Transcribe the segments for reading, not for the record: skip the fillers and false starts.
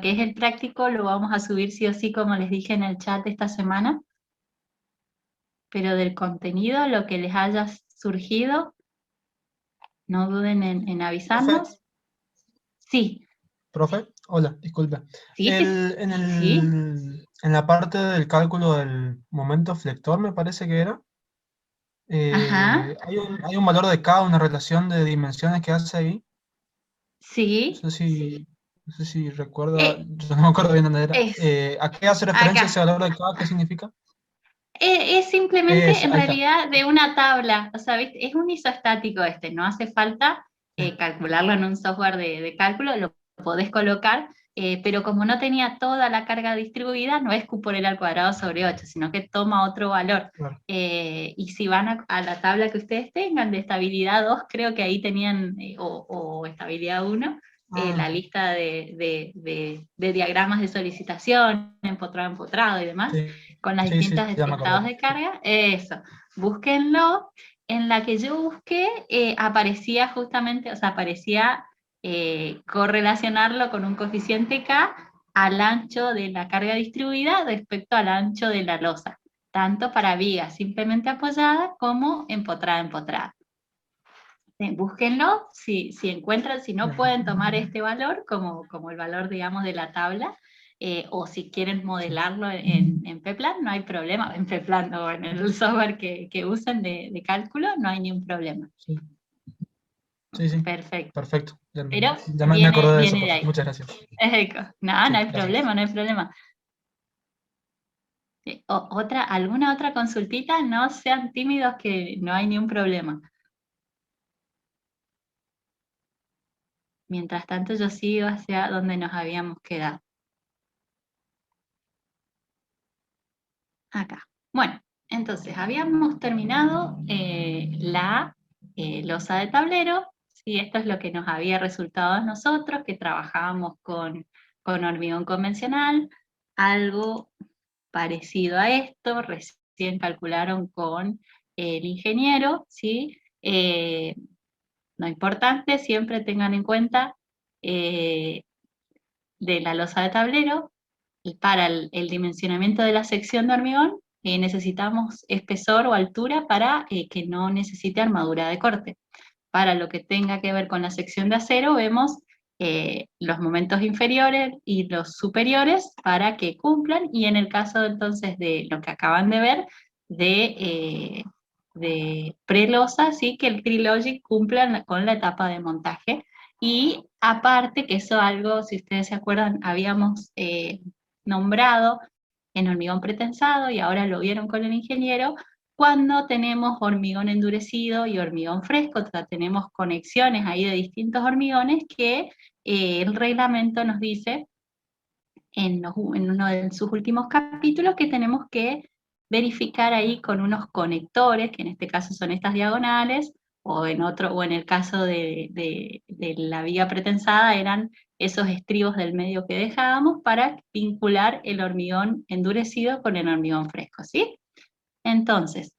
que es el práctico lo vamos a subir sí o sí, como les dije en el chat esta semana, pero del contenido, lo que les haya surgido, no duden en Profe, avisarnos. Sí, profe, hola, disculpe. sí, sí, sí. En la parte del cálculo del momento flector, me parece que era, Ajá, hay un valor de K, una relación de dimensiones que hace ahí. sí. No sé si recuerda, Eh, yo no me acuerdo bien dónde era. es ¿A qué hace referencia ese acá. valor de K? ¿Qué significa? Es simplemente, en Ahí está. realidad, de una tabla. O sea, ¿viste? Es un isoestático este, no hace falta Sí, calcularlo en un software de cálculo, lo podés colocar, pero como no tenía toda la carga distribuida, no es Q por el al cuadrado sobre 8, sino que toma otro valor. claro. Y si van a la tabla que ustedes tengan de estabilidad 2, creo que ahí tenían, o estabilidad 1, la Ah, lista de diagramas de solicitación, empotrado y demás sí, con las sí, sí, distintas ya me acordé. estados de carga, eso, búsquenlo. En la que yo busqué, aparecía justamente, o sea, aparecía correlacionarlo con un coeficiente K al ancho de la carga distribuida respecto al ancho de la losa, tanto para viga simplemente apoyada como empotrada. Búsquenlo, si encuentran, si no Bien. pueden tomar este valor como el valor, digamos, de la tabla, o si quieren Sí, modelarlo en Peplan, no hay problema, en Peplan o en el software que usen de cálculo, no hay ningún problema. sí, sí, sí. Perfecto. Perfecto. Pero Ya me viene, acordé de eso, viene de profe. ahí. Muchas gracias. No, no Sí, hay gracias. problema, no hay problema. ¿Alguna otra consultita? No sean tímidos que no hay ningún problema. Mientras tanto, yo sigo hacia donde nos habíamos quedado. Acá. Bueno, entonces habíamos terminado la losa de tablero. Sí, esto es lo que nos había resultado a nosotros, que trabajábamos con hormigón convencional. Algo parecido a esto, recién calcularon con el ingeniero, ¿sí? No importante, siempre tengan en cuenta eh, de la losa de tablero, y para el dimensionamiento de la sección de hormigón, necesitamos espesor o altura para que no necesite armadura de corte. Para lo que tenga que ver con la sección de acero, vemos los momentos inferiores y los superiores para que cumplan, y en el caso entonces de lo que acaban de ver, de prelosa, sí que el Trilogic cumpla con la etapa de montaje. Y aparte, que eso algo, si ustedes se acuerdan, habíamos nombrado en hormigón pretensado y ahora lo vieron con el ingeniero, cuando tenemos hormigón endurecido y hormigón fresco, o sea, tenemos conexiones ahí de distintos hormigones que el reglamento nos dice en uno de sus últimos capítulos que tenemos que verificar ahí con unos conectores, que en este caso son estas diagonales, o en el caso de la viga pretensada eran esos estribos del medio que dejábamos para vincular el hormigón endurecido con el hormigón fresco, ¿sí? Entonces,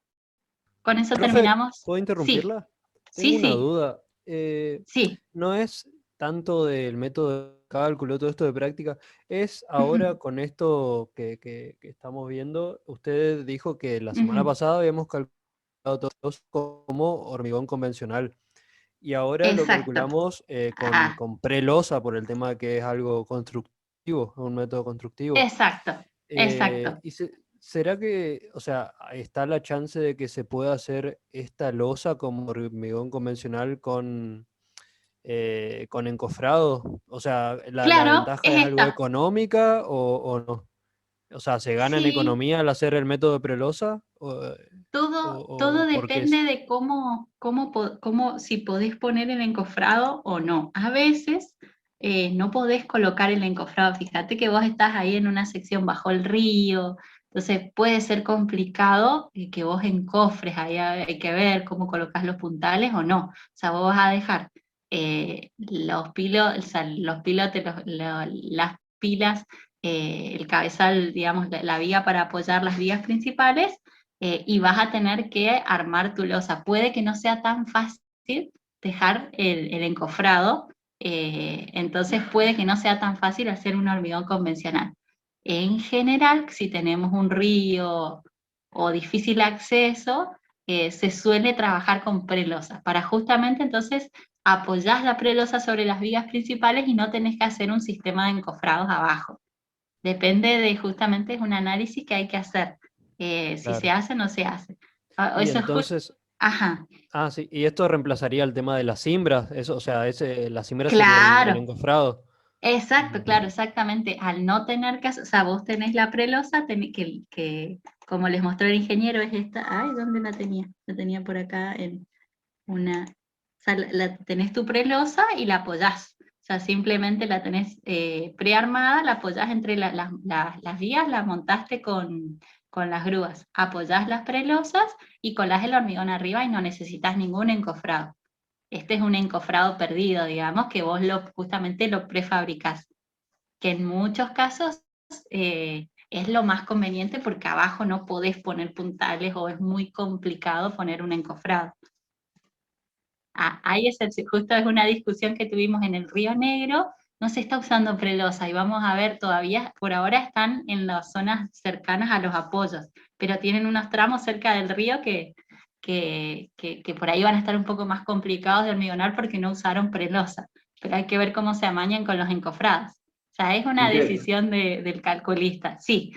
con eso Profe, terminamos. ¿puedo Sí, interrumpirla? Tengo sí, una sí, duda. sí. No es tanto del método de cálculo, todo esto de práctica, es ahora Ujú, con esto que estamos viendo, usted dijo que la semana ujú. pasada habíamos calculado todos como hormigón convencional y ahora lo Exacto. calculamos Ah, con prelosa por el tema que es algo constructivo, un método constructivo. exacto, exacto. ¿Será que, o sea, está la chance de que se pueda hacer esta losa como hormigón convencional con encofrado? O sea, ¿la Claro, ventaja es es algo esta. económica o no? O sea, ¿se gana en Sí, economía al hacer el método de prelosa? todo O por qué es? depende de cómo, si podés poner el encofrado o no. A veces no podés colocar el encofrado. Fíjate que vos estás ahí en una sección bajo el río, entonces puede ser complicado que vos encofres, ahí hay que ver cómo colocas los puntales o no. O sea, vos vas a dejar o sea, los pilotes, las pilas, el cabezal, digamos, la viga para apoyar las vigas principales, y vas a tener que armar tu losa. Puede que no sea tan fácil dejar el encofrado, Entonces puede que no sea tan fácil hacer un hormigón convencional. En general, si tenemos un río o difícil acceso, se suele trabajar con prelosas, para justamente entonces apoyar la prelosa sobre las vigas principales y no tenés que hacer un sistema de encofrados abajo. Depende de justamente, es un análisis que hay que hacer, si se Claro. hace o no se hace. Y Eso es entonces, ajá, sí, y esto reemplazaría el tema de las cimbras, eso, o sea, la cimbra sería el claro. encofrado. Exacto, claro, exactamente. Al no tener caso, o sea, vos tenés la prelosa, como les mostró el ingeniero, es esta. Ay, ¿dónde la tenía? La tenía por acá en una. O sea, tenés tu prelosa y la apoyás. O sea, simplemente la tenés prearmada, la apoyás entre las vías, la montaste con las grúas. Apoyás las prelosas y colás el hormigón arriba y no necesitas ningún encofrado. Este es un encofrado perdido, digamos, que vos justamente lo prefabricás, que en muchos casos es lo más conveniente porque abajo no podés poner puntales o es muy complicado poner un encofrado. Hay excepciones, justo es una discusión que tuvimos en el Río Negro, no se está usando prelosa y vamos a ver todavía, por ahora están en las zonas cercanas a los apoyos, pero tienen unos tramos cerca del río que por ahí van a estar un poco más complicados de hormigonar porque no usaron prelosa, pero hay que ver cómo se amañan con los encofrados. O sea, es una ¿Y qué? decisión del calculista, sí.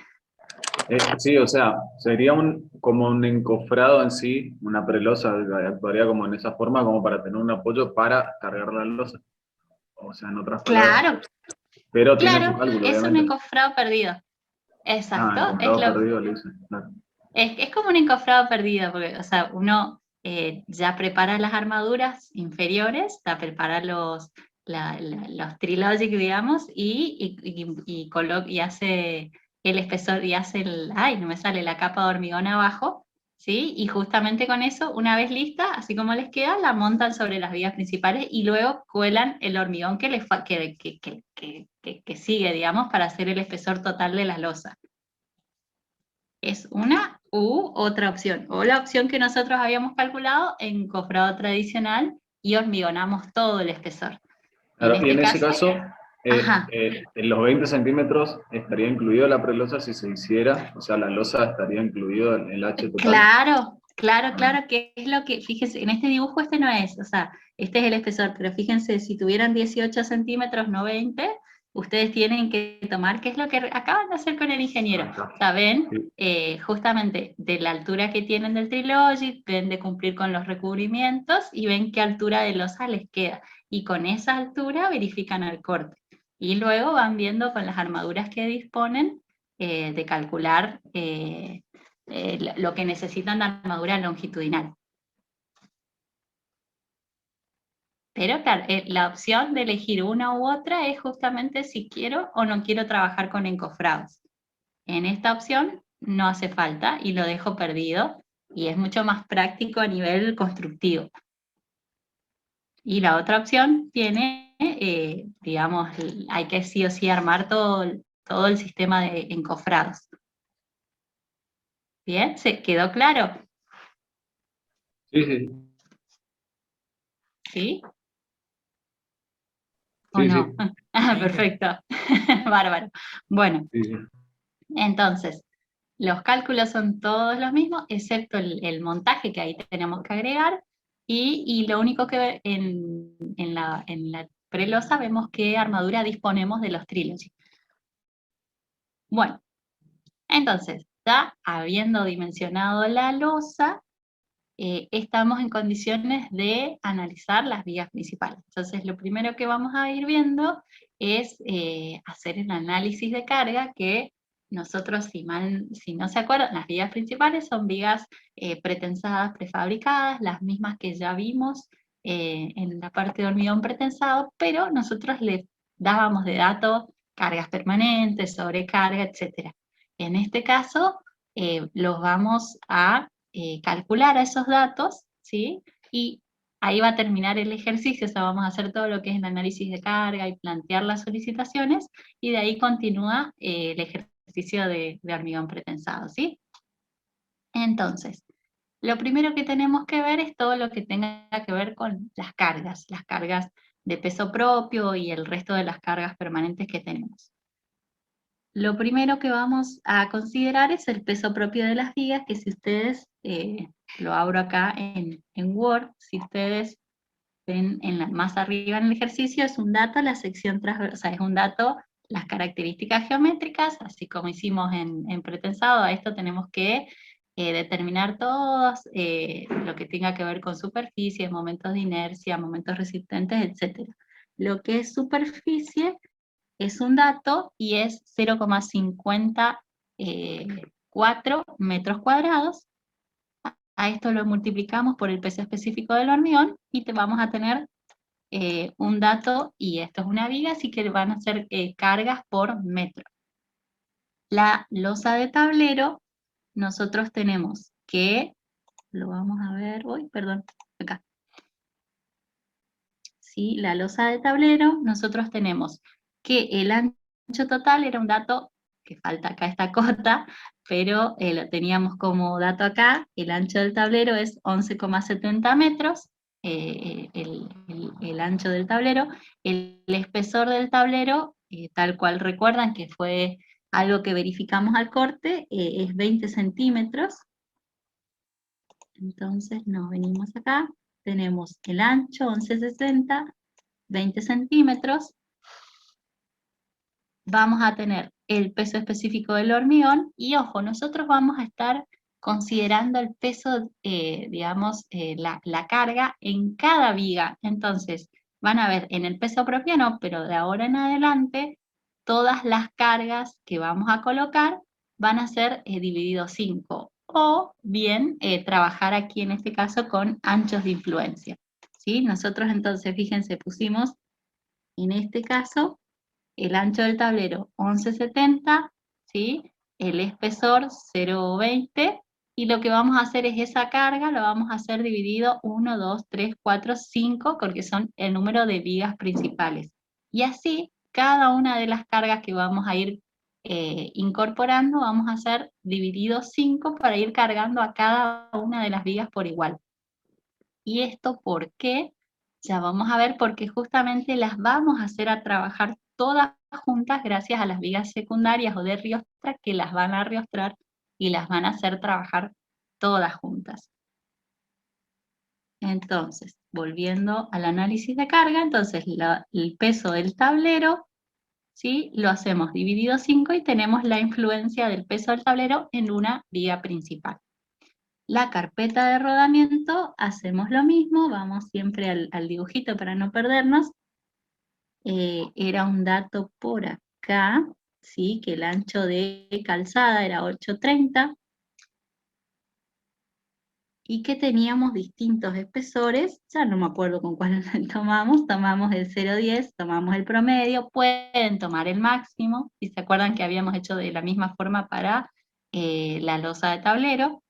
Sí, o sea, sería como un encofrado en sí, una prelosa, actuaría como en esa forma, como para tener un apoyo para cargar la losa. O sea, en otras palabras. Claro, Pero tiene su claro, cálculo, es un obviamente. encofrado perdido. Ah, Exacto, encofrado perdido, le dicen. Claro. es como un encofrado perdido, porque, o sea, uno ya prepara las armaduras inferiores, ya prepara los trilogic, digamos, y hace el espesor, y hace ay, no me sale la capa de hormigón abajo, ¿sí? Y justamente con eso, una vez lista, así como les queda, la montan sobre las vigas principales y luego cuelan el hormigón que sigue, digamos, para hacer el espesor total de la losa. Es una u otra opción. O la opción que nosotros habíamos calculado, encofrado tradicional y hormigonamos todo el espesor. En Claro, y este en ese caso, caso, ajá, en los 20 centímetros estaría incluido la prelosa si se hiciera, o sea, la losa estaría incluido en el H total. claro, claro, Ah, claro, que es lo que, fíjense, en este dibujo este no es, o sea, este es el espesor, pero fíjense, si tuvieran 18 centímetros, no 20, ustedes tienen que tomar, ¿qué es lo que acaban de hacer con el ingeniero? ahí está. O sea, ven Sí. justamente de la altura que tienen del Trilogic, ven de cumplir con los recubrimientos y ven qué altura de losa les queda. Y con esa altura verifican el corte. Y luego van viendo con las armaduras que disponen de calcular lo que necesitan de armadura longitudinal. Pero claro, la opción de elegir una u otra es justamente si quiero o no quiero trabajar con encofrados. En esta opción no hace falta y lo dejo perdido y es mucho más práctico a nivel constructivo. Y la otra opción tiene, digamos, hay que sí o sí armar todo el sistema de encofrados. ¿Bien? ¿Se quedó claro? Sí, sí, ¿Sí? ¿O sí, no? sí, Ah, Sí, sí. perfecto. Bárbaro. Bueno, sí, sí. entonces, los cálculos son todos los mismos, excepto el montaje que ahí tenemos que agregar, y lo único que en la prelosa vemos qué armadura disponemos de los trilogy. Bueno, entonces, ya habiendo dimensionado la losa, estamos en condiciones de analizar las vigas principales. Entonces, lo primero que vamos a ir viendo es hacer el análisis de carga, que nosotros, si no se acuerdan, las vigas principales son vigas pretensadas, prefabricadas, las mismas que ya vimos en la parte de hormigón pretensado, pero nosotros le dábamos de datos cargas permanentes, sobrecarga, etc. En este caso, los vamos a calcular a esos datos, ¿sí? Y ahí va a terminar el ejercicio, o sea, vamos a hacer todo lo que es el análisis de carga y plantear las solicitaciones, y de ahí continúa el ejercicio de hormigón pretensado, ¿sí? Entonces, lo primero que tenemos que ver es todo lo que tenga que ver con las cargas de peso propio y el resto de las cargas permanentes que tenemos. Lo primero que vamos a considerar es el peso propio de las vigas, que si ustedes, lo abro acá en Word, si ustedes ven más arriba en el ejercicio, es un dato, la sección transversal, o sea, es un dato, las características geométricas, así como hicimos en pretensado. A esto tenemos que determinar todos lo que tenga que ver con superficies, momentos de inercia, momentos resistentes, etc. Lo que es superficie es un dato y es 0,54 metros cuadrados. A esto lo multiplicamos por el peso específico del hormigón y te vamos a tener un dato, y esto es una viga, así que van a ser cargas por metro. La losa de tablero, nosotros tenemos que, lo vamos a ver, perdón, acá. ¿Sí? La losa de tablero, nosotros tenemos que el ancho total era un dato, que falta acá esta cota, pero lo teníamos como dato acá, el ancho del tablero es 11,70 metros, el ancho del tablero, el espesor del tablero, tal cual recuerdan que fue algo que verificamos al corte, es 20 centímetros. Entonces nos venimos acá, tenemos el ancho 11,60, 20 centímetros, vamos a tener el peso específico del hormigón, y ojo, nosotros vamos a estar considerando el peso, digamos, la carga en cada viga. Entonces, van a ver, en el peso propio no, pero de ahora en adelante, todas las cargas que vamos a colocar van a ser divididos 5, o bien trabajar aquí en este caso con anchos de influencia. ¿Sí? Nosotros entonces, fíjense, pusimos en este caso el ancho del tablero 11,70, ¿sí? El espesor 0,20, y lo que vamos a hacer es esa carga, lo vamos a hacer dividido 1, 2, 3, 4, 5, porque son el número de vigas principales. Y así, cada una de las cargas que vamos a ir incorporando, vamos a hacer dividido 5 para ir cargando a cada una de las vigas por igual. ¿Y esto por qué? Ya vamos a ver, porque justamente las vamos a hacer a trabajar todas juntas gracias a las vigas secundarias o de riostra, que las van a riostrar y las van a hacer trabajar todas juntas. Entonces, volviendo al análisis de carga, entonces el peso del tablero, ¿sí? Lo hacemos dividido 5 y tenemos la influencia del peso del tablero en una viga principal. La carpeta de rodamiento, hacemos lo mismo, vamos siempre al dibujito para no perdernos. Era un dato por acá, ¿sí? Que el ancho de calzada era 8,30, y que teníamos distintos espesores, ya no me acuerdo con cuál tomamos el 0,10, tomamos el promedio, pueden tomar el máximo, si se acuerdan que habíamos hecho de la misma forma para la losa de tablero.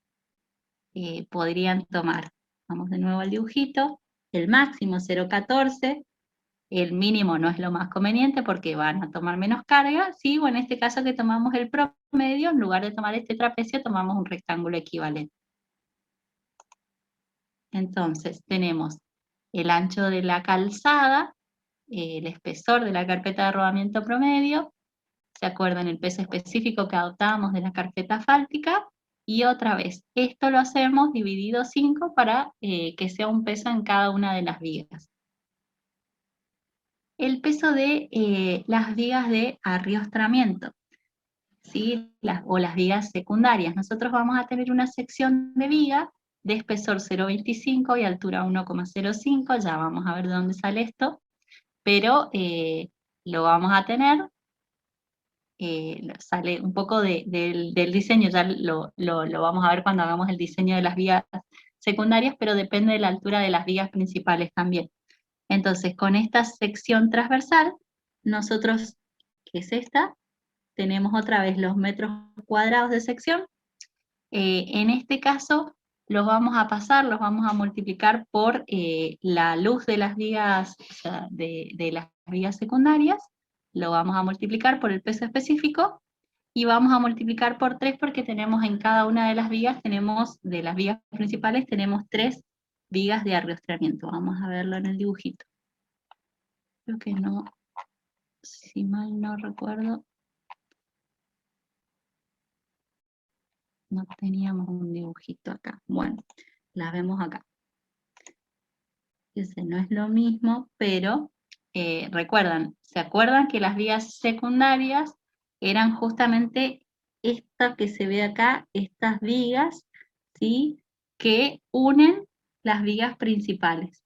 Podrían tomar, vamos de nuevo al dibujito, el máximo 0,14, el mínimo no es lo más conveniente porque van a tomar menos carga, ¿sí? O en este caso que tomamos el promedio, en lugar de tomar este trapecio, tomamos un rectángulo equivalente. Entonces tenemos el ancho de la calzada, el espesor de la carpeta de rodamiento promedio, ¿se acuerdan el peso específico que adoptábamos de la carpeta asfáltica? Y otra vez, esto lo hacemos dividido 5 para que sea un peso en cada una de las vigas. El peso de las vigas de arriostramiento, ¿sí? O las vigas secundarias. Nosotros vamos a tener una sección de viga de espesor 0,25 y altura 1,05, ya vamos a ver de dónde sale esto, pero lo vamos a tener. Sale un poco del diseño, ya lo vamos a ver cuando hagamos el diseño de las vigas secundarias, pero depende de la altura de las vigas principales también. Entonces, con esta sección transversal, nosotros, que es esta, tenemos otra vez los metros cuadrados de sección. En este caso, los vamos a pasar, los vamos a multiplicar por la luz de las vigas, o sea, de las vigas secundarias, lo vamos a multiplicar por el peso específico, y vamos a multiplicar por 3 porque tenemos en cada una de las vigas, de las vigas principales, tenemos 3 vigas de arriostramiento. Vamos a verlo en el dibujito. Creo que no, si mal no recuerdo, no teníamos un dibujito acá. Bueno, las vemos acá. Ese no es lo mismo, pero recuerdan, ¿se acuerdan que las vías secundarias eran justamente esta que se ve acá, estas vigas, ¿sí? Que unen las vigas principales.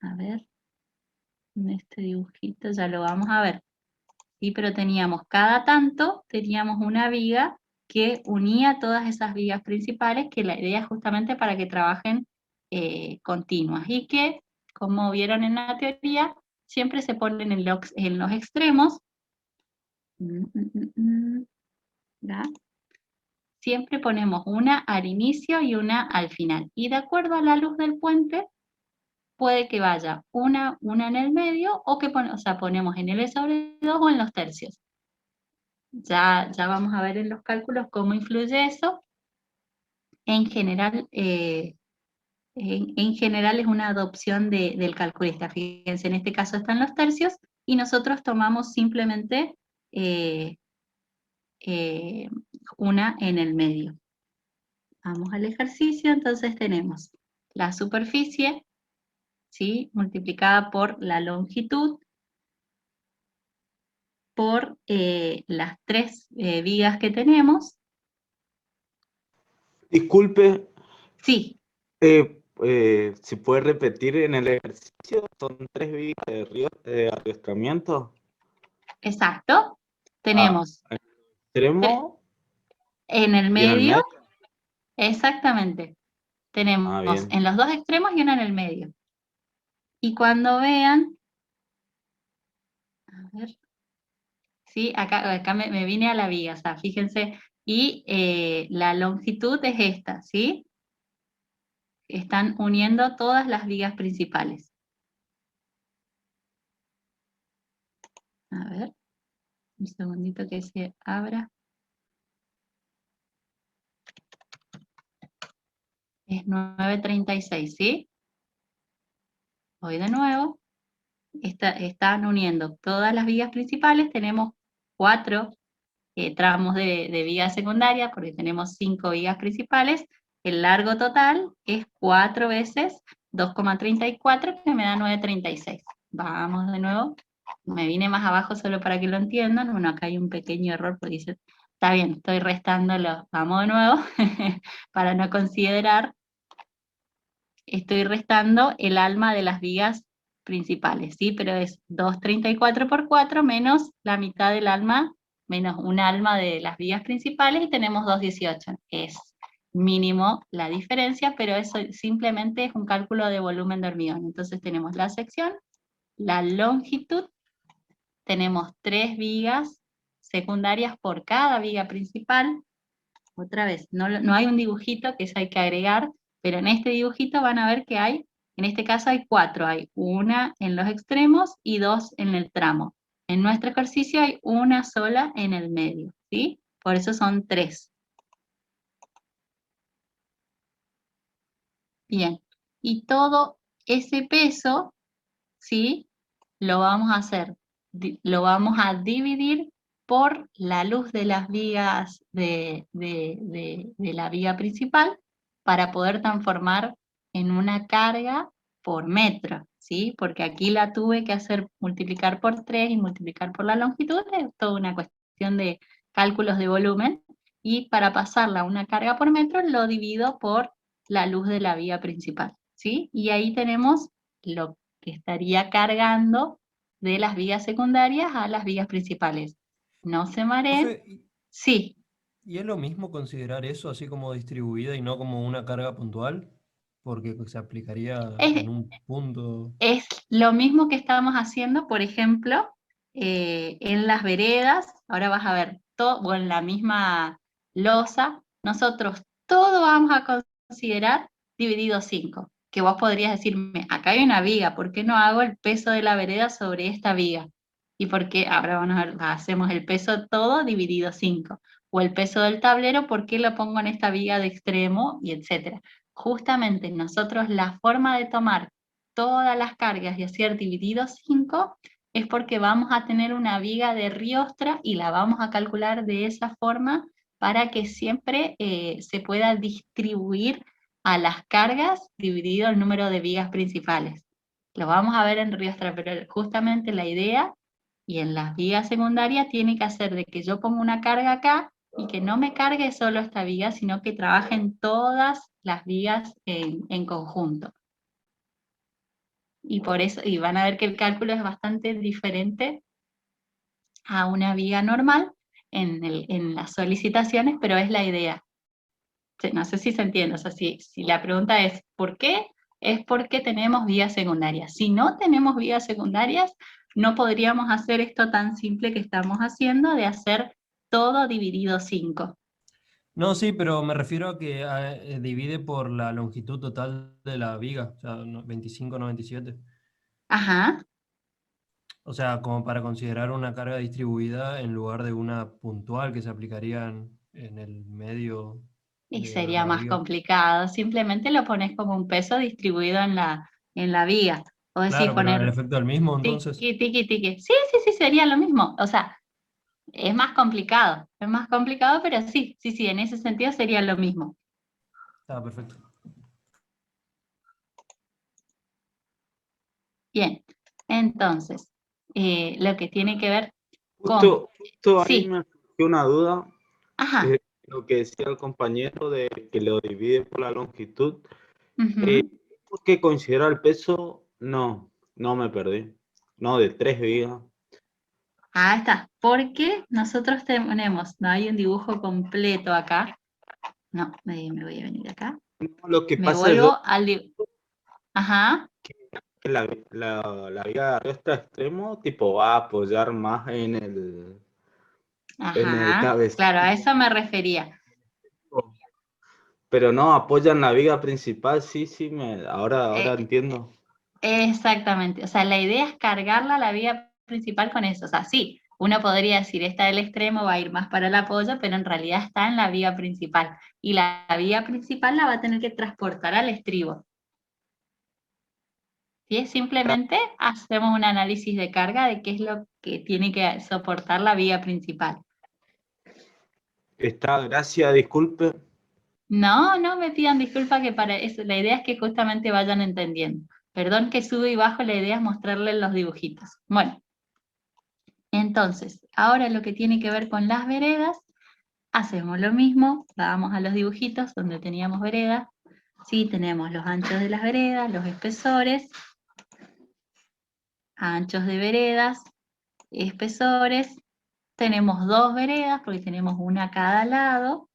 A ver, en este dibujito ya lo vamos a ver. ¿Sí? Pero teníamos cada tanto, teníamos una viga que unía todas esas vigas principales, que la idea es justamente para que trabajen continuas y que, como vieron en la teoría, siempre se ponen en los extremos. ¿Ya? Siempre ponemos una al inicio y una al final. Y de acuerdo a la luz del puente, puede que vaya una en el medio o que ponemos en L sobre 2 o en los tercios. Ya vamos a ver en los cálculos cómo influye eso. En general, en general es una adopción del calculista. Fíjense, en este caso están los tercios y nosotros tomamos simplemente una en el medio. Vamos al ejercicio, entonces tenemos la superficie, ¿sí? Multiplicada por la longitud, por las 3 vigas que tenemos. Disculpe, Sí, si puede repetir en el ejercicio, son 3 vigas de arrastramiento. exacto. Tenemos Extremo en el y en el medio, medio. exactamente. Tenemos bien. en los 2 extremos y una en el medio. Y cuando vean, a ver, sí, acá me vine a la viga, o sea, fíjense, y la longitud es esta, ¿sí? Están uniendo todas las vigas principales. A ver, un segundito que se abra. Es 9:36, ¿sí? Voy de nuevo. Están uniendo todas las vigas principales. Tenemos 4 tramos de viga secundaria, porque tenemos 5 vigas principales. El largo total es 4 veces 2,34, que me da 9,36. Vamos de nuevo. Me vine más abajo solo para que lo entiendan. Bueno, acá hay un pequeño error, porque dice, está bien, estoy restándolo. Vamos de nuevo, para no considerar. Estoy restando el alma de las vigas principales, ¿sí? Pero es 2,34 por 4 menos la mitad del alma, menos un alma de las vigas principales, y tenemos 2,18. Es mínimo la diferencia, pero eso simplemente es un cálculo de volumen de hormigón. Entonces tenemos la sección, la longitud, tenemos 3 vigas secundarias por cada viga principal. Otra vez, no hay un dibujito, que eso hay que agregar, pero en este dibujito van a ver que hay, en este caso hay 4, hay una en los extremos y 2 en el tramo. En nuestro ejercicio hay una sola en el medio, ¿sí? Por eso son 3. Bien, y todo ese peso, ¿sí? Lo vamos a hacer, lo vamos a dividir por la luz de las vigas de la viga principal, para poder transformar en una carga por metro, ¿sí? Porque aquí la tuve que hacer multiplicar por 3 y multiplicar por la longitud, es toda una cuestión de cálculos de volumen, y para pasarla a una carga por metro lo divido por la luz de la viga principal, ¿sí? Y ahí tenemos lo que estaría cargando de las vigas secundarias a las vigas principales. No se mareen. Profe, Sí, ¿y es lo mismo considerar eso así como distribuida y no como una carga puntual? Porque se aplicaría es, en un punto. es lo mismo que estábamos haciendo, por ejemplo, en las veredas. Ahora vas a ver, todo, o en la misma losa, nosotros todo vamos a considerar dividido 5. Que vos podrías decirme, acá hay una viga, ¿por qué no hago el peso de la vereda sobre esta viga? Y por qué, ahora vamos a ver, hacemos el peso todo dividido 5. O el peso del tablero, ¿por qué lo pongo en esta viga de extremo? Y etcétera. Justamente nosotros, la forma de tomar todas las cargas y hacer dividido 5, es porque vamos a tener una viga de riostra y la vamos a calcular de esa forma para que siempre se pueda distribuir a las cargas dividido el número de vigas principales. Lo vamos a ver en riostra, pero justamente la idea, y en las vigas secundarias, tiene que hacer de que yo ponga una carga acá y que no me cargue solo esta viga, sino que trabajen todas las vigas en conjunto. Y por eso, y van a ver que el cálculo es bastante diferente a una viga normal en las solicitaciones, pero es la idea. No sé si se entiende, o sea, si la pregunta es ¿por qué? Es porque tenemos vigas secundarias. Si no tenemos vigas secundarias, no podríamos hacer esto tan simple que estamos haciendo de hacer todo dividido 5. No, sí, pero me refiero a que divide por la longitud total de la viga, o sea, 25, 97. Ajá. O sea, como para considerar una carga distribuida en lugar de una puntual que se aplicaría en el medio Y de sería la más viga. complicado. Simplemente lo pones como un peso distribuido en la viga. O decir Claro, pero el poner efecto es el mismo, entonces. tiqui, tiqui, tiqui. Sí, sería lo mismo. O sea, es más complicado, pero sí, en ese sentido sería lo mismo. Está perfecto. Bien, entonces, lo que tiene que ver con... Justo ahí Sí, me surgió una duda, ajá. lo que decía el compañero de que lo divide por la longitud. Ujú. ¿Por qué considera el peso? No me perdí. No, de 3 vigas. Ahí está, porque nosotros tenemos, no hay un dibujo completo acá. No, me voy a venir acá. No, lo que Me pasa es vuelvo al dibujo. Ajá. que la viga de este extremo tipo va a apoyar más en el Ajá, claro, a eso cabecillo. me refería. Pero no, apoyan la viga principal, sí, ahora Eh, entiendo. Exactamente, o sea, la idea es cargarla a la vía principal con eso. O sea, sí, uno podría decir, esta del extremo va a ir más para el apoyo, pero en realidad está en la vía principal. Y la vía principal la va a tener que transportar al estribo. ¿Sí? Simplemente hacemos un análisis de carga de qué es lo que tiene que soportar la vía principal. Gracias, disculpe. No me pidan disculpas, que para eso la idea es que justamente vayan entendiendo. Perdón que subo y bajo, la idea es mostrarles los dibujitos. Bueno, entonces, ahora lo que tiene que ver con las veredas, hacemos lo mismo, vamos a los dibujitos donde teníamos veredas. Sí, tenemos los anchos de las veredas, los espesores, anchos de veredas, espesores. Tenemos dos veredas porque tenemos una a cada lado.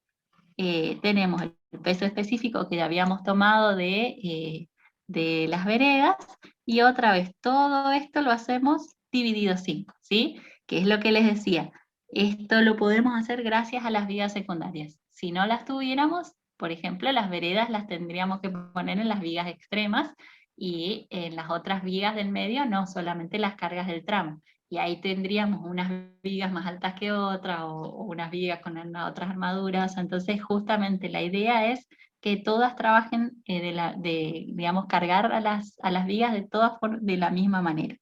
Tenemos el peso específico que ya habíamos tomado de las veredas, y otra vez todo esto lo hacemos dividido 5, ¿sí? Que es lo que les decía. Esto lo podemos hacer gracias a las vigas secundarias. Si no las tuviéramos, por ejemplo, las veredas las tendríamos que poner en las vigas extremas, y en las otras vigas del medio no, solamente las cargas del tramo. Y ahí tendríamos unas vigas más altas que otras, o unas vigas con otras armaduras. Entonces, justamente la idea es que todas trabajen digamos, cargar a las vigas de todas de la misma manera.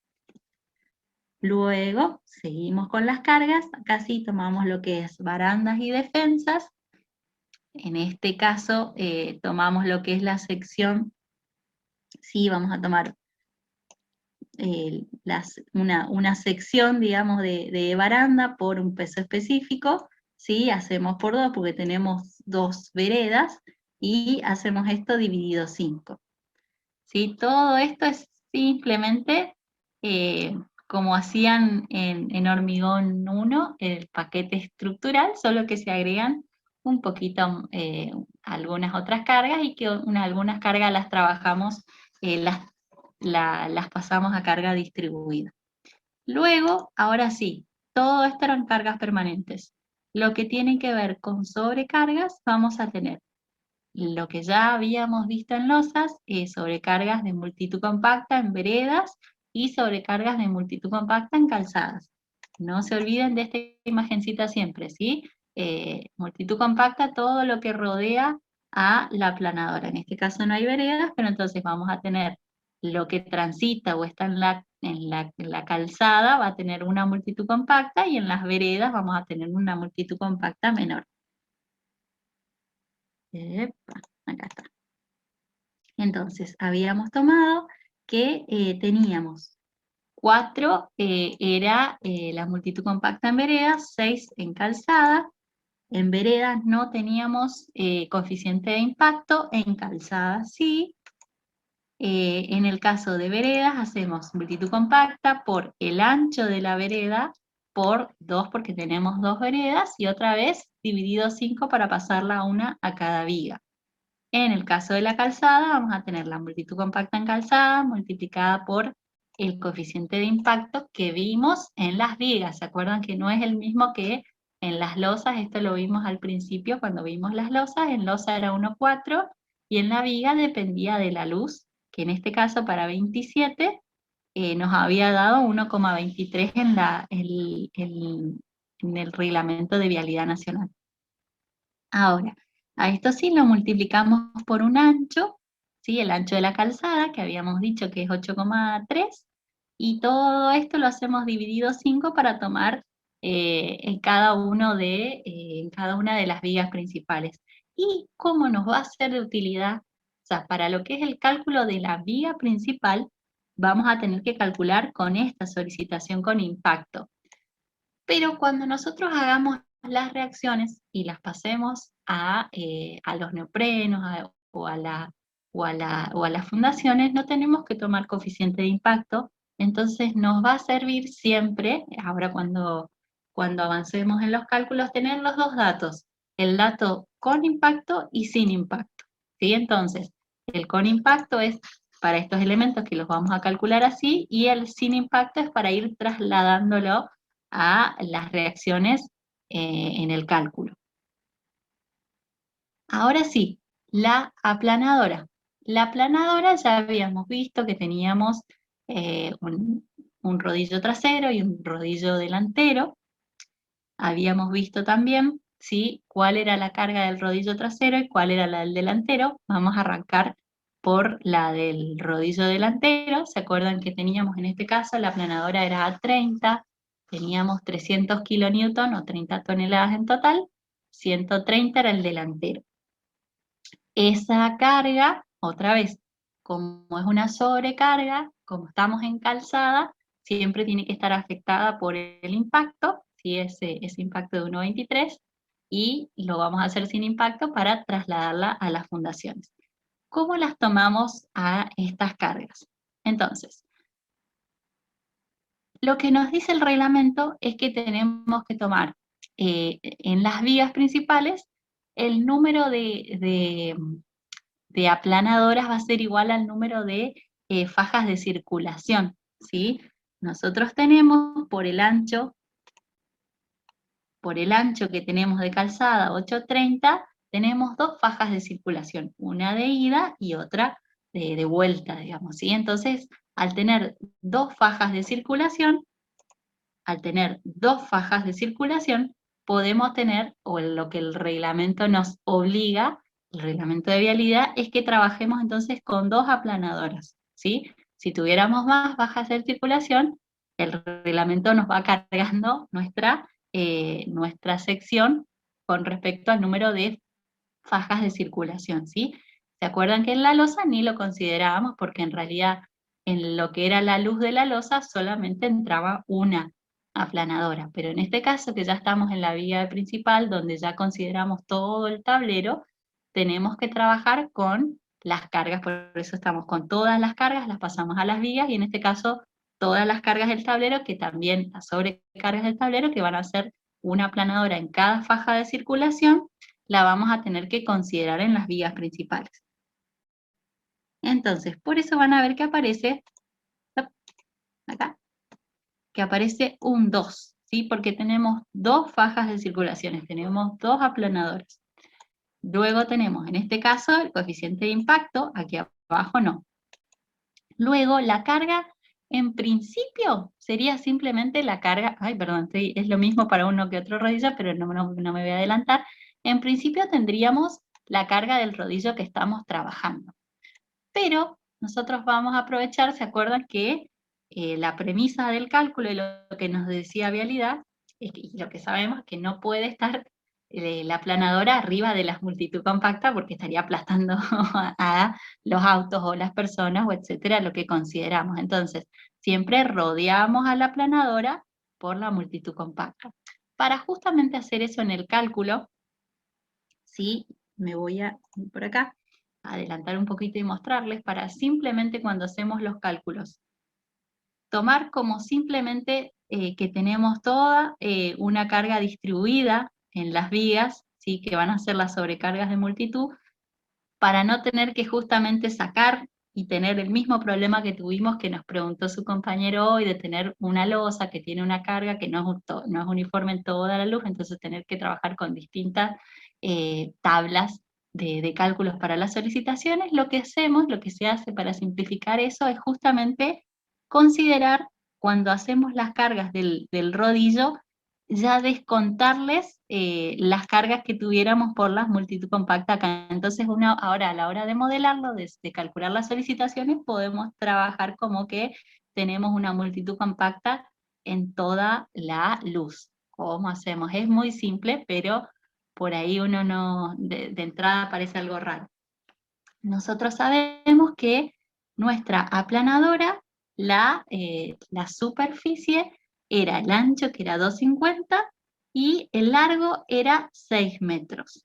Luego, seguimos con las cargas. Acá sí tomamos lo que es barandas y defensas. En este caso, tomamos lo que es la sección. Sí, vamos a tomar una sección, digamos, de baranda por un peso específico, ¿sí? Hacemos por 2 porque tenemos 2 veredas, y hacemos esto dividido 5. ¿Sí? Todo esto es simplemente como hacían en Hormigón 1, el paquete estructural, solo que se agregan un poquito algunas otras cargas, y que algunas cargas las trabajamos, las pasamos a carga distribuida. Luego, ahora sí, todo esto eran cargas permanentes. Lo que tiene que ver con sobrecargas, vamos a tener lo que ya habíamos visto en losas, sobrecargas de multitud compacta en veredas y sobrecargas de multitud compacta en calzadas. No se olviden de esta imagencita siempre, ¿sí? Multitud compacta, todo lo que rodea a la aplanadora. En este caso no hay veredas, pero entonces vamos a tener lo que transita o está en la calzada va a tener una multitud compacta y en las veredas vamos a tener una multitud compacta menor. Epa, acá está. Entonces, habíamos tomado que teníamos 4 era la multitud compacta en veredas, 6 en calzada. En veredas no teníamos coeficiente de impacto, en calzada sí. En el caso de veredas hacemos multitud compacta por el ancho de la vereda por 2 porque tenemos 2 veredas y otra vez dividido 5 para pasarla una a cada viga. En el caso de la calzada vamos a tener la multitud compacta en calzada multiplicada por el coeficiente de impacto que vimos en las vigas. ¿Se acuerdan que no es el mismo que en las losas? Esto lo vimos al principio cuando vimos las losas. En losa era 1,4 y en la viga dependía de la luz, que en este caso para 27 nos había dado 1,23 en el reglamento de vialidad nacional. Ahora, a esto sí lo multiplicamos por un ancho, ¿sí? El ancho de la calzada, que habíamos dicho que es 8,3, y todo esto lo hacemos dividido 5 para tomar en cada una de las vigas principales. ¿Y cómo nos va a ser de utilidad? O sea, para lo que es el cálculo de la viga principal, vamos a tener que calcular con esta solicitación con impacto. Pero cuando nosotros hagamos las reacciones y las pasemos a los neoprenos o a las fundaciones, no tenemos que tomar coeficiente de impacto, entonces nos va a servir siempre, ahora cuando avancemos en los cálculos, tener los dos datos, el dato con impacto y sin impacto, ¿sí? Entonces, el con impacto es para estos elementos que los vamos a calcular así, y el sin impacto es para ir trasladándolo a las reacciones en el cálculo. Ahora sí, la aplanadora. La aplanadora ya habíamos visto que teníamos un rodillo trasero y un rodillo delantero. Habíamos visto también, ¿sí?, cuál era la carga del rodillo trasero y cuál era la del delantero. Vamos a arrancar por la del rodillo delantero. ¿Se acuerdan que teníamos en este caso la aplanadora era a 30? Teníamos 300 kilonewton o 30 toneladas en total, 130 era el delantero. Esa carga, otra vez, como es una sobrecarga, como estamos en calzada, siempre tiene que estar afectada por el impacto, ¿sí? ese impacto de 1,23, y lo vamos a hacer sin impacto para trasladarla a las fundaciones. ¿Cómo las tomamos a estas cargas? Entonces, lo que nos dice el reglamento es que tenemos que tomar en las vías principales el número de aplanadoras va a ser igual al número de fajas de circulación, ¿sí? Nosotros tenemos por el ancho que tenemos de calzada 830, tenemos 2 fajas de circulación, una de ida y otra de vuelta, digamos, ¿sí? Entonces, al tener 2 fajas de circulación, podemos tener, o lo que el reglamento nos obliga, el reglamento de vialidad, es que trabajemos entonces con 2 aplanadoras, ¿sí? Si tuviéramos más fajas de circulación, el reglamento nos va cargando nuestra sección con respecto al número de fajas de circulación, ¿sí? ¿Se acuerdan que en la losa ni lo considerábamos porque en realidad en lo que era la luz de la losa solamente entraba una aplanadora, pero en este caso que ya estamos en la vía principal donde ya consideramos todo el tablero, tenemos que trabajar con las cargas, por eso estamos con todas las cargas, las pasamos a las vías y en este caso todas las cargas del tablero, que también las sobrecargas del tablero, que van a ser una aplanadora en cada faja de circulación, la vamos a tener que considerar en las vías principales. Entonces, por eso van a ver que aparece, acá, que aparece un 2, ¿sí? Porque tenemos 2 fajas de circulaciones, tenemos 2 aplanadoras. Luego tenemos, en este caso, el coeficiente de impacto, aquí abajo no. Luego, la carga, en principio, sería simplemente la carga, es lo mismo para uno que otro rodillo, pero no me voy a adelantar. En principio tendríamos la carga del rodillo que estamos trabajando. Pero nosotros vamos a aprovechar, ¿se acuerdan que la premisa del cálculo y lo que nos decía Vialidad, y lo que sabemos es que no puede estar la aplanadora arriba de la multitud compacta porque estaría aplastando a los autos o las personas o etcétera, lo que consideramos. Entonces, siempre rodeamos a la aplanadora por la multitud compacta. Para justamente hacer eso en el cálculo, sí, me voy a ir por acá, adelantar un poquito y mostrarles, para simplemente cuando hacemos los cálculos, tomar como simplemente que tenemos toda una carga distribuida en las vías, ¿sí? Que van a ser las sobrecargas de multitud, para no tener que justamente sacar y tener el mismo problema que tuvimos, que nos preguntó su compañero hoy, de tener una losa que tiene una carga que no es uniforme en toda la luz, entonces tener que trabajar con distintas tablas de cálculos para las solicitaciones. Lo que hacemos, lo que se hace para simplificar eso, es justamente considerar cuando hacemos las cargas del rodillo, ya descontarles las cargas que tuviéramos por la multitud compacta acá. Entonces ahora a la hora de modelarlo, de calcular las solicitaciones, podemos trabajar como que tenemos una multitud compacta en toda la luz. ¿Cómo hacemos? Es muy simple, pero por ahí uno no, de entrada parece algo raro. Nosotros sabemos que nuestra aplanadora, la superficie, era el ancho, que era 2,50, y el largo era 6 metros.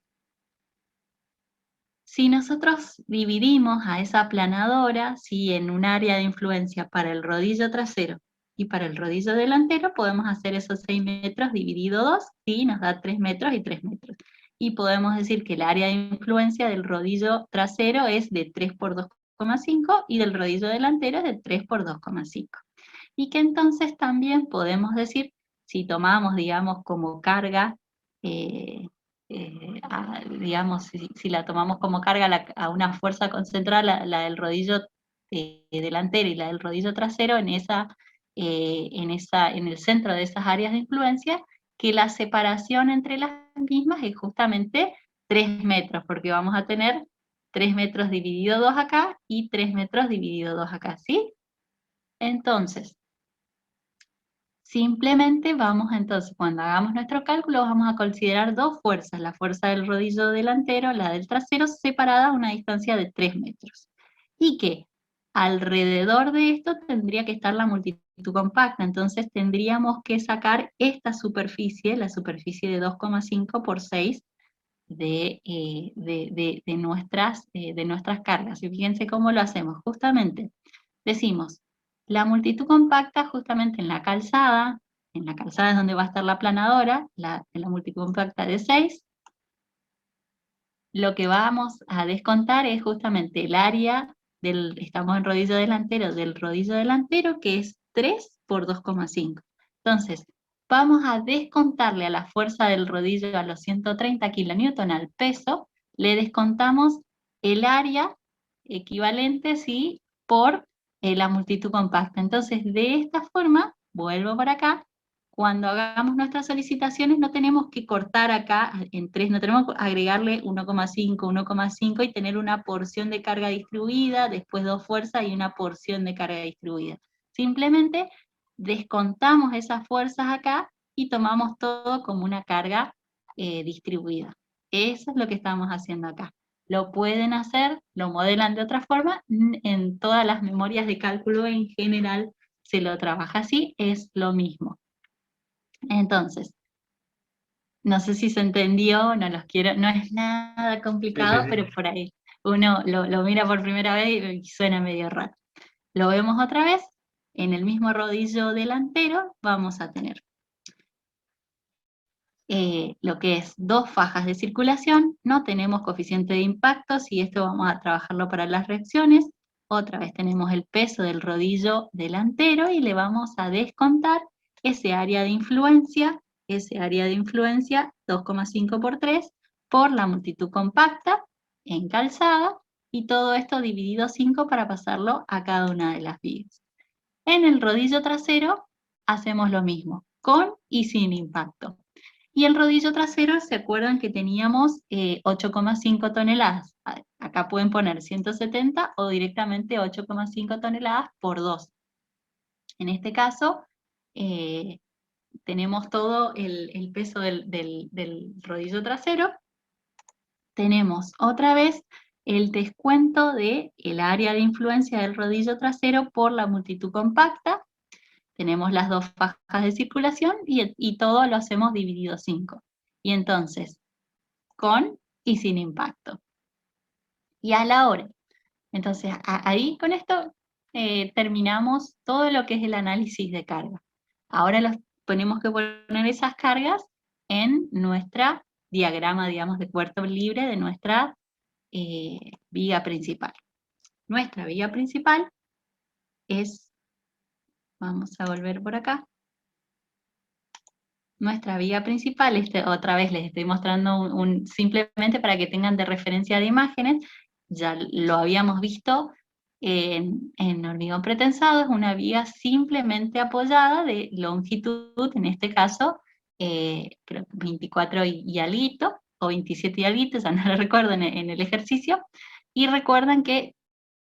Si nosotros dividimos a esa aplanadora, ¿sí?, en un área de influencia para el rodillo trasero y para el rodillo delantero, podemos hacer esos 6 metros dividido 2, ¿sí? Nos da 3 metros y 3 metros. Y podemos decir que el área de influencia del rodillo trasero es de 3 por 2,5 y del rodillo delantero es de 3 por 2,5. Y que entonces también podemos decir, si tomamos, digamos, como carga, digamos, si la tomamos como carga a una fuerza concentrada, la del rodillo delantero y la del rodillo trasero, en el centro de esas áreas de influencia, que la separación entre las mismas es justamente 3 metros, porque vamos a tener 3 metros dividido 2 acá y 3 metros dividido 2 acá, ¿sí? Entonces, simplemente entonces, cuando hagamos nuestro cálculo, vamos a considerar dos fuerzas, la fuerza del rodillo delantero, la del trasero, separada a una distancia de 3 metros. Y que alrededor de esto tendría que estar la multitud compacta, entonces tendríamos que sacar esta superficie, la superficie de 2,5 por 6 de nuestras cargas. Y fíjense cómo lo hacemos. Justamente decimos, la multitud compacta justamente en la calzada es donde va a estar la aplanadora, en la multitud compacta de 6, lo que vamos a descontar es justamente el área estamos en rodillo delantero, del rodillo delantero, que es 3 por 2,5. Entonces, vamos a descontarle a la fuerza del rodillo, a los 130 kilonewton al peso, le descontamos el área equivalente, ¿sí?, por la multitud compacta. Entonces, de esta forma, vuelvo para acá, cuando hagamos nuestras solicitaciones no tenemos que cortar acá en 3, no tenemos que agregarle 1,5, 1,5 y tener una porción de carga distribuida, después 2 fuerzas y una porción de carga distribuida. Simplemente descontamos esas fuerzas acá y tomamos todo como una carga distribuida. Eso es lo que estamos haciendo acá. Lo pueden hacer, lo modelan de otra forma, en todas las memorias de cálculo en general se lo trabaja así, es lo mismo. Entonces, no sé si se entendió, no es nada complicado, Sí. pero por ahí uno lo mira por primera vez y suena medio raro. Lo vemos otra vez, en el mismo rodillo delantero vamos a tener lo que es 2 fajas de circulación, no tenemos coeficiente de impactos y esto vamos a trabajarlo para las reacciones. Otra vez tenemos el peso del rodillo delantero y le vamos a descontar ese área de influencia 2,5 por 3 por la multitud compacta en calzada y todo esto dividido 5 para pasarlo a cada una de las vías. En el rodillo trasero hacemos lo mismo, con y sin impacto. Y el rodillo trasero, ¿se acuerdan que teníamos 8,5 toneladas? Acá pueden poner 170 o directamente 8,5 toneladas por 2. En este caso, tenemos todo el peso del rodillo trasero. Tenemos otra vez el descuento del área de influencia del rodillo trasero por la multitud compacta. Tenemos las dos fajas de circulación y todo lo hacemos dividido 5. Y entonces, con y sin impacto. Y a la hora. Entonces, ahí con esto terminamos todo lo que es el análisis de carga. Ahora tenemos que poner esas cargas en nuestra diagrama, digamos, de puerto libre de nuestra viga principal. Nuestra viga principal es, vamos a volver por acá, nuestra viga principal, otra vez les estoy mostrando simplemente para que tengan de referencia de imágenes, ya lo habíamos visto en hormigón pretensado, es una viga simplemente apoyada de longitud, en este caso, creo 24 y algo, o 27 y algo, ya no lo recuerdo en el ejercicio, y recuerden que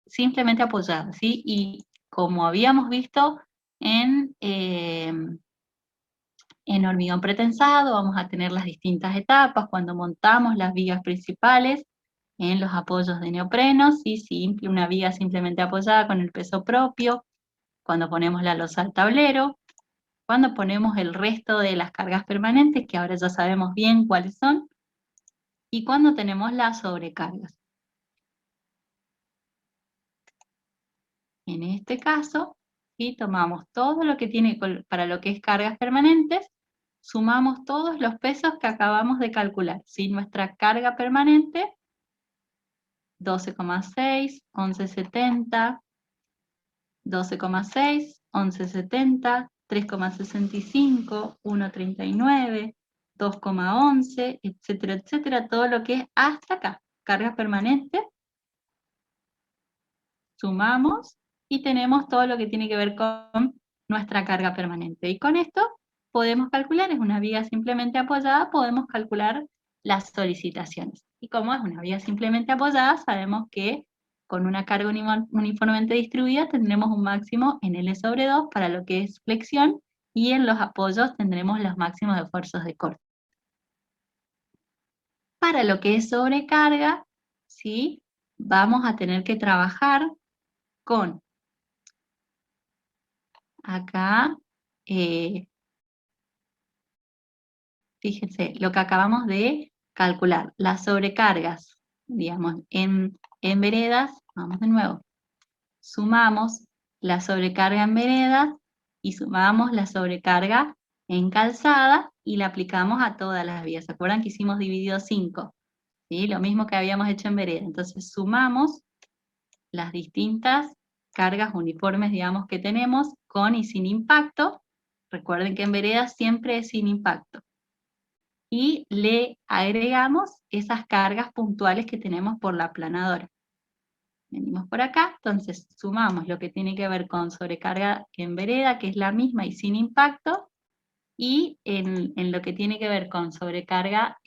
simplemente apoyada, ¿sí? Y como habíamos visto en hormigón pretensado, vamos a tener las distintas etapas cuando montamos las vigas principales en los apoyos de neopreno, ¿sí? Simple, una viga simplemente apoyada con el peso propio, cuando ponemos la losa al tablero, cuando ponemos el resto de las cargas permanentes, que ahora ya sabemos bien cuáles son, y cuando tenemos las sobrecargas. En este caso, ¿sí? Tomamos todo lo que tiene para lo que es cargas permanentes, sumamos todos los pesos que acabamos de calcular. ¿Sí? Nuestra carga permanente, 12,6, 11,70, 12,6, 11,70, 3,65, 1,39, 2,11, etcétera, etcétera, todo lo que es hasta acá. Cargas permanentes, sumamos y tenemos todo lo que tiene que ver con nuestra carga permanente. Y con esto podemos calcular, es una viga simplemente apoyada, podemos calcular las solicitaciones. Y como es una viga simplemente apoyada, sabemos que con una carga uniformemente distribuida tendremos un máximo en L sobre 2 para lo que es flexión, y en los apoyos tendremos los máximos de esfuerzos de corte. Para lo que es sobrecarga, ¿sí? Vamos a tener que trabajar con acá, fíjense, lo que acabamos de calcular, las sobrecargas, digamos, en veredas, vamos de nuevo, sumamos la sobrecarga en veredas y sumamos la sobrecarga en calzada y la aplicamos a todas las vías. ¿Se acuerdan que hicimos dividido 5? ¿Sí? Lo mismo que habíamos hecho en vereda. Entonces sumamos las distintas cargas uniformes, digamos, que tenemos con y sin impacto. Recuerden que en veredas siempre es sin impacto. Y le agregamos esas cargas puntuales que tenemos por la aplanadora. Venimos por acá, entonces sumamos lo que tiene que ver con sobrecarga en vereda, que es la misma y sin impacto, y en lo que tiene que ver con sobrecarga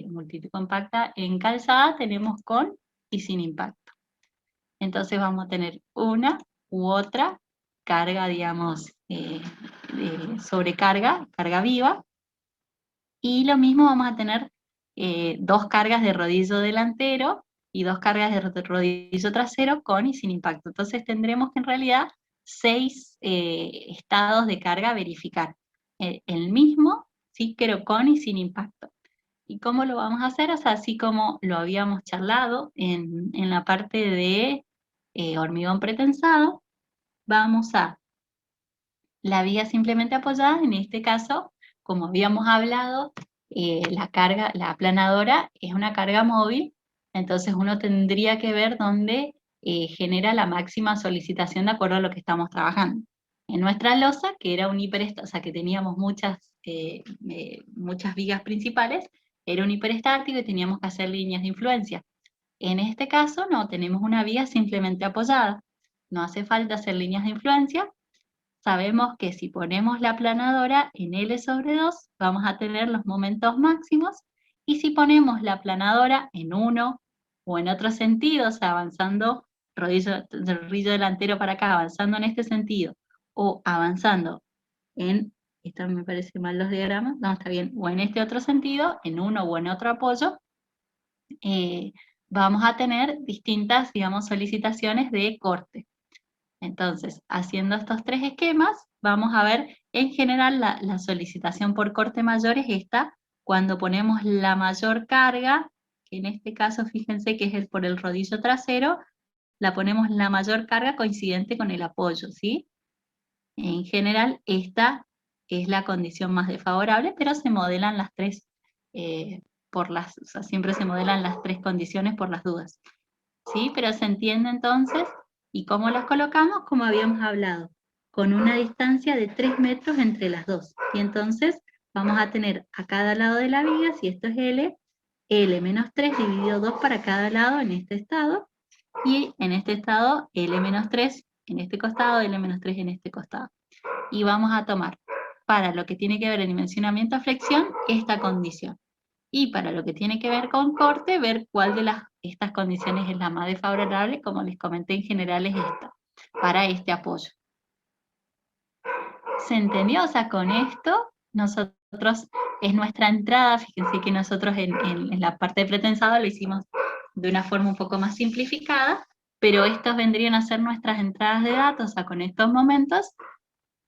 multitud compacta en calzada tenemos con y sin impacto. Entonces vamos a tener una u otra carga, digamos, sobrecarga, carga viva, y lo mismo vamos a tener 2 cargas de rodillo delantero y 2 cargas de rodillo trasero con y sin impacto. Entonces tendremos que en realidad 6 estados de carga a verificar. El mismo, sí, pero con y sin impacto. ¿Y cómo lo vamos a hacer? O sea, así como lo habíamos charlado en la parte de hormigón pretensado, vamos a la viga simplemente apoyada, en este caso, como habíamos hablado, la carga, la aplanadora es una carga móvil, entonces uno tendría que ver dónde genera la máxima solicitación de acuerdo a lo que estamos trabajando. En nuestra losa, que era un hiperestático, o sea que teníamos muchas vigas principales, era un hiperestático y teníamos que hacer líneas de influencia. En este caso no, tenemos una viga simplemente apoyada. No hace falta hacer líneas de influencia, sabemos que si ponemos la aplanadora en L sobre 2, vamos a tener los momentos máximos, y si ponemos la aplanadora en uno o en otro sentido, o sea, avanzando rodillo delantero para acá, avanzando en este sentido, o avanzando en, esto me parece mal los diagramas, no, está bien, o en este otro sentido, en uno o en otro apoyo, vamos a tener distintas, digamos, solicitaciones de corte. Entonces, haciendo estos tres esquemas, vamos a ver, en general, la solicitación por corte mayor es esta, cuando ponemos la mayor carga, que en este caso, fíjense que es por el rodillo trasero, la ponemos la mayor carga coincidente con el apoyo, ¿sí? En general, esta es la condición más desfavorable, pero se modelan las tres, o sea, siempre se modelan las tres condiciones por las dudas. ¿Sí? Pero se entiende entonces, y cómo las colocamos, como habíamos hablado, con una distancia de 3 metros entre las dos. Y entonces vamos a tener a cada lado de la viga, si esto es L menos 3 dividido 2 para cada lado en este estado, y en este estado L menos 3 en este costado, L menos 3 en este costado. Y vamos a tomar, para lo que tiene que ver el dimensionamiento a flexión, esta condición. Y para lo que tiene que ver con corte, ver cuál de estas condiciones es la más desfavorable, como les comenté, en general es esta, para este apoyo. ¿Se entendió? O sea, con esto, nosotros, es nuestra entrada, fíjense que nosotros en la parte de pretensado lo hicimos de una forma un poco más simplificada, pero estos vendrían a ser nuestras entradas de datos, o sea, con estos momentos,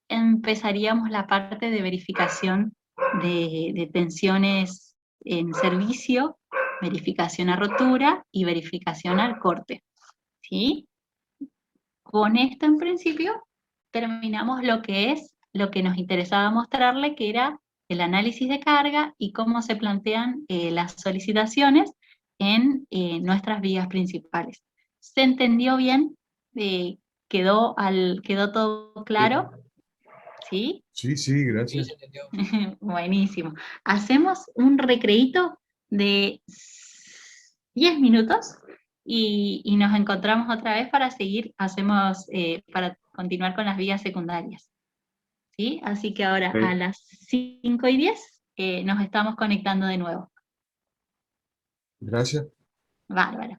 empezaríamos la parte de verificación de tensiones en servicio, verificación a rotura y verificación al corte. ¿Sí? Con esto en principio terminamos lo que nos interesaba mostrarle, que era el análisis de carga y cómo se plantean las solicitaciones en nuestras vías principales. ¿Se entendió bien? ¿Quedó todo claro? ¿Sí? Sí, gracias. Buenísimo. Hacemos un recreíto de 10 minutos y nos encontramos otra vez para seguir, para continuar con las vías secundarias. ¿Sí? Así que ahora Sí. a las 5:10 nos estamos conectando de nuevo. Gracias. Bárbaro.